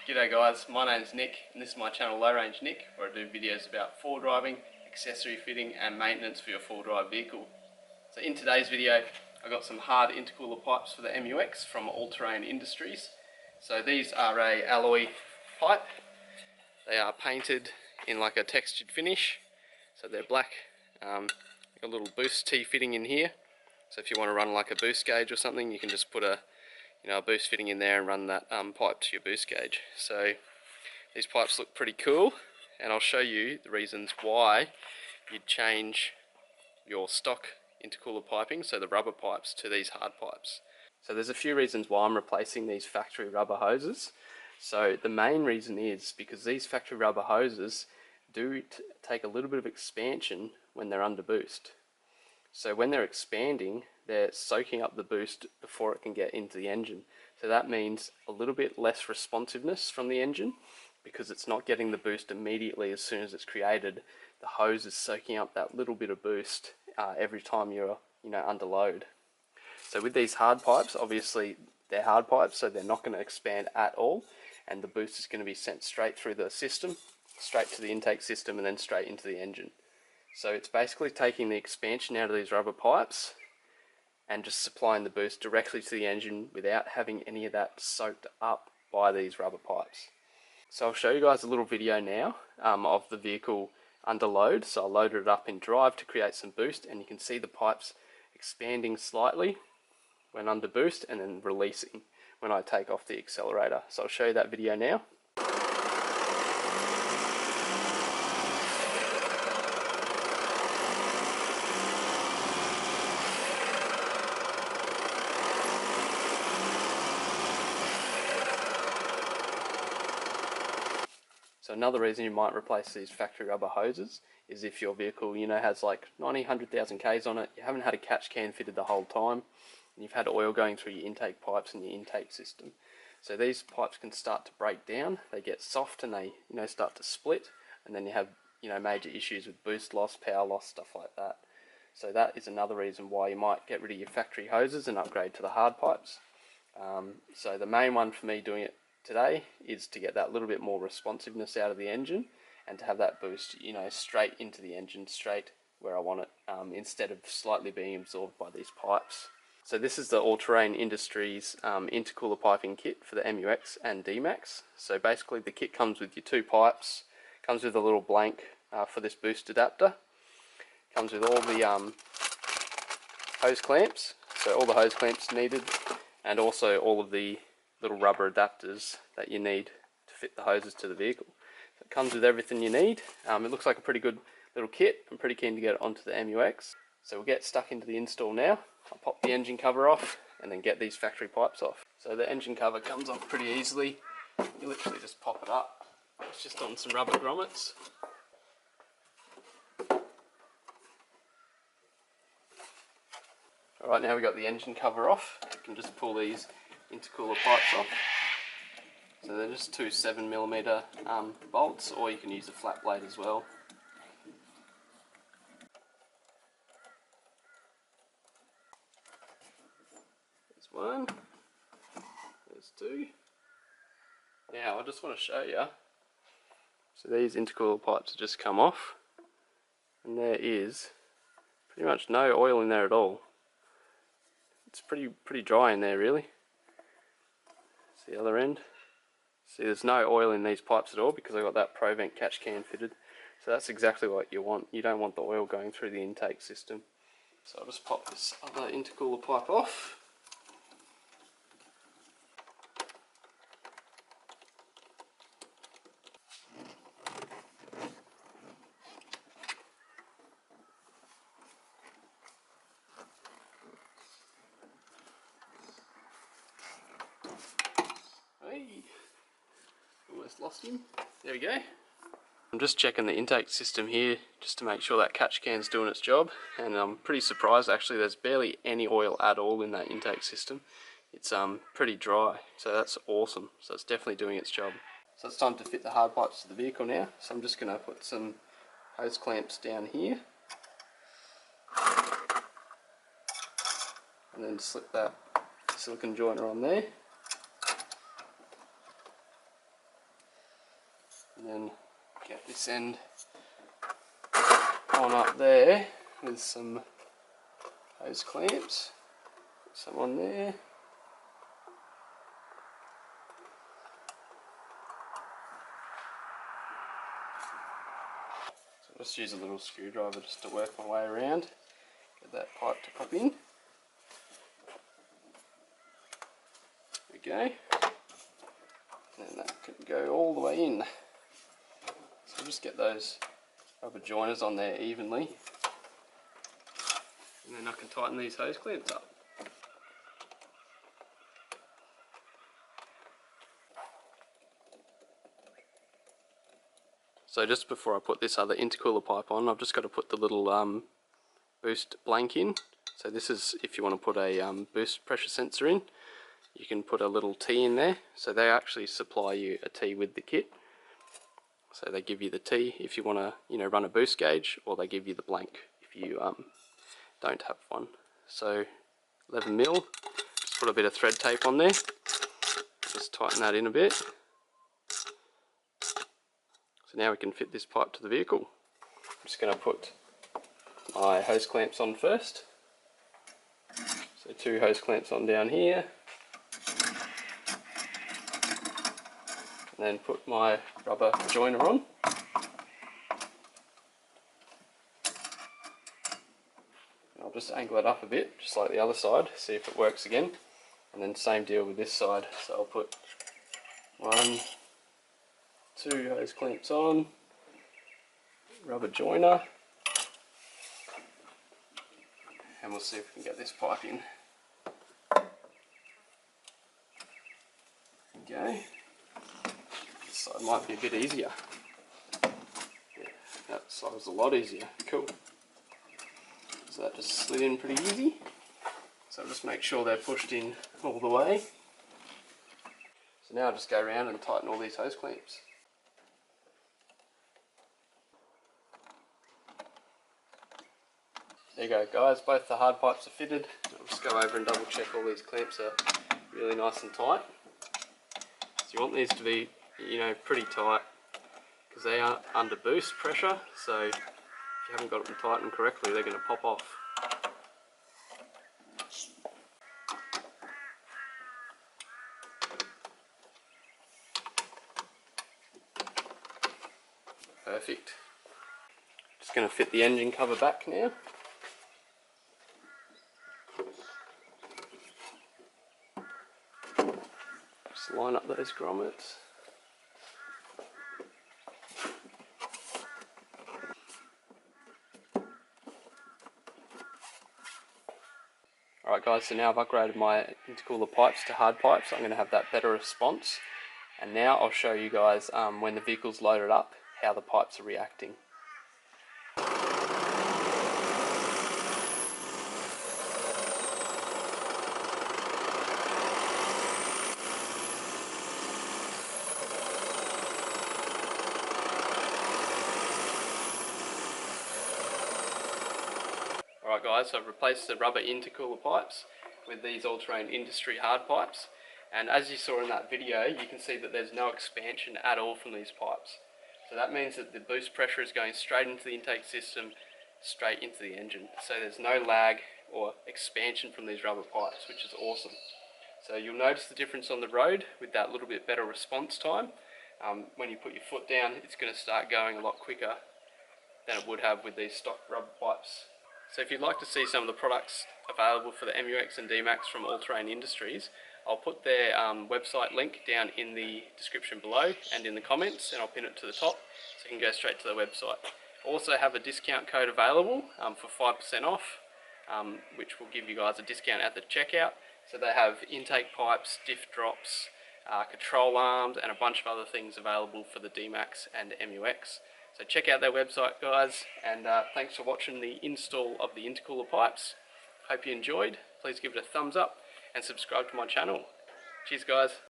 G'day guys, my name's Nick and this is my channel Low Range Nick, where I do videos about four driving, accessory fitting and maintenance for your four drive vehicle. So in today's video I got some hard intercooler pipes for the MUX from All Terrain Industries. So these are a alloy pipe. They are painted in like a textured finish, so they're black. Got a little boost T fitting in here, so if you want to run like a boost gauge or something, you can just put a boost fitting in there and run that pipe to your boost gauge. So these pipes look pretty cool, and I'll show you the reasons why you'd change your stock intercooler piping, so the rubber pipes, to these hard pipes. So there's a few reasons why I'm replacing these factory rubber hoses. So the main reason is because these factory rubber hoses do take a little bit of expansion when they're under boost. So when they're expanding, they're soaking up the boost before it can get into the engine. So that means a little bit less responsiveness from the engine, because it's not getting the boost immediately as soon as it's created. The hose is soaking up that little bit of boost every time you're under load. So with these hard pipes, obviously they're hard pipes, so they're not going to expand at all, and the boost is going to be sent straight through the system, straight to the intake system, and then straight into the engine. So it's basically taking the expansion out of these rubber pipes and just supplying the boost directly to the engine without having any of that soaked up by these rubber pipes. So I'll show you guys a little video now of the vehicle under load. So I loaded it up in drive to create some boost, and you can see the pipes expanding slightly when under boost and then releasing when I take off the accelerator. So I'll show you that video now. So another reason you might replace these factory rubber hoses is if your vehicle, has like 90, 100,000 Ks on it, you haven't had a catch can fitted the whole time, and you've had oil going through your intake pipes and your intake system. So these pipes can start to break down, they get soft, and they, start to split, and then you have, major issues with boost loss, power loss, stuff like that. So that is another reason why you might get rid of your factory hoses and upgrade to the hard pipes. So the main one for me doing it today is to get that little bit more responsiveness out of the engine and to have that boost, straight into the engine, straight where I want it, instead of slightly being absorbed by these pipes. So this is the All Terrain Industries intercooler piping kit for the MUX and D-Max. So basically the kit comes with your two pipes, comes with a little blank for this boost adapter, comes with all the hose clamps, so all the hose clamps needed, and also all of the little rubber adapters that you need to fit the hoses to the vehicle. So it comes with everything you need. It looks like a pretty good little kit. I'm pretty keen to get it onto the MUX. So we'll get stuck into the install now. I'll pop the engine cover off and then get these factory pipes off. So the engine cover comes off pretty easily. You literally just pop it up. It's just on some rubber grommets. Alright, now we've got the engine cover off. You can just pull these intercooler pipes off. So they're just two 7mm bolts, or you can use a flat blade as well. There's one, there's two. Now I just want to show you, so these intercooler pipes have just come off, and there is pretty much no oil in there at all. It's pretty dry in there really. The other end. See, there's no oil in these pipes at all because I got that Provent catch can fitted. So that's exactly what you want. You don't want the oil going through the intake system. So I'll just pop this other intercooler pipe off. Almost lost him. There we go. I'm just checking the intake system here just to make sure that catch can's doing its job, and I'm pretty surprised actually there's barely any oil at all in that intake system. It's pretty dry, so that's awesome. So it's definitely doing its job. So it's time to fit the hard pipes to the vehicle now. So I'm just going to put some hose clamps down here and then slip that silicone joiner on there. and then get this end on up there with some hose clamps. Put some on there. So I'll just use a little screwdriver just to work my way around. Get that pipe to pop in. There we go. And that can go all the way in. So just get those rubber joiners on there evenly, and then I can tighten these hose clamps up. So just before I put this other intercooler pipe on, I've just got to put the little boost blank in. So this is if you want to put a boost pressure sensor in. You can put a little T in there, so they actually supply you a T with the kit. So they give you the T if you want to, run a boost gauge, or they give you the blank if you don't have one. So 11mm, just put a bit of thread tape on there, just tighten that in a bit. So now we can fit this pipe to the vehicle. I'm just going to put my hose clamps on first. So 2 hose clamps on down here. And then put my rubber joiner on. And I'll just angle it up a bit, just like the other side, see if it works again. And then same deal with this side. So I'll put 1, 2 hose clamps on, rubber joiner, and we'll see if we can get this pipe in. There we go. This side might be a bit easier. Yeah, that side was a lot easier. Cool. So that just slid in pretty easy. So I'll just make sure they're pushed in all the way. So now I'll just go around and tighten all these hose clamps. There you go guys, both the hard pipes are fitted. I'll just go over and double check all these clamps are really nice and tight. So you want these to be, pretty tight, because they are under boost pressure, so if you haven't got them tightened correctly, they're going to pop off. Perfect. Just going to fit the engine cover back now. Just line up those grommets. Alright guys, so now I've upgraded my intercooler pipes to hard pipes. I'm going to have that better response. And now I'll show you guys when the vehicle's loaded up, how the pipes are reacting. Alright guys, so I've replaced the rubber intercooler pipes with these all-terrain industry hard pipes, and as you saw in that video, you can see that there's no expansion at all from these pipes. So that means that the boost pressure is going straight into the intake system, straight into the engine. So there's no lag or expansion from these rubber pipes, which is awesome. So you'll notice the difference on the road with that little bit better response time. When you put your foot down, it's going to start going a lot quicker than it would have with these stock rubber pipes. So if you'd like to see some of the products available for the MUX and D-Max from All Terrain Industries, I'll put their website link down in the description below and in the comments, and I'll pin it to the top so you can go straight to their website. Also have a discount code available for 5% off, which will give you guys a discount at the checkout. So they have intake pipes, diff drops, control arms, and a bunch of other things available for the D-Max and MUX. So check out their website guys, and thanks for watching the install of the intercooler pipes. Hope you enjoyed. Please give it a thumbs up and subscribe to my channel. Cheers guys.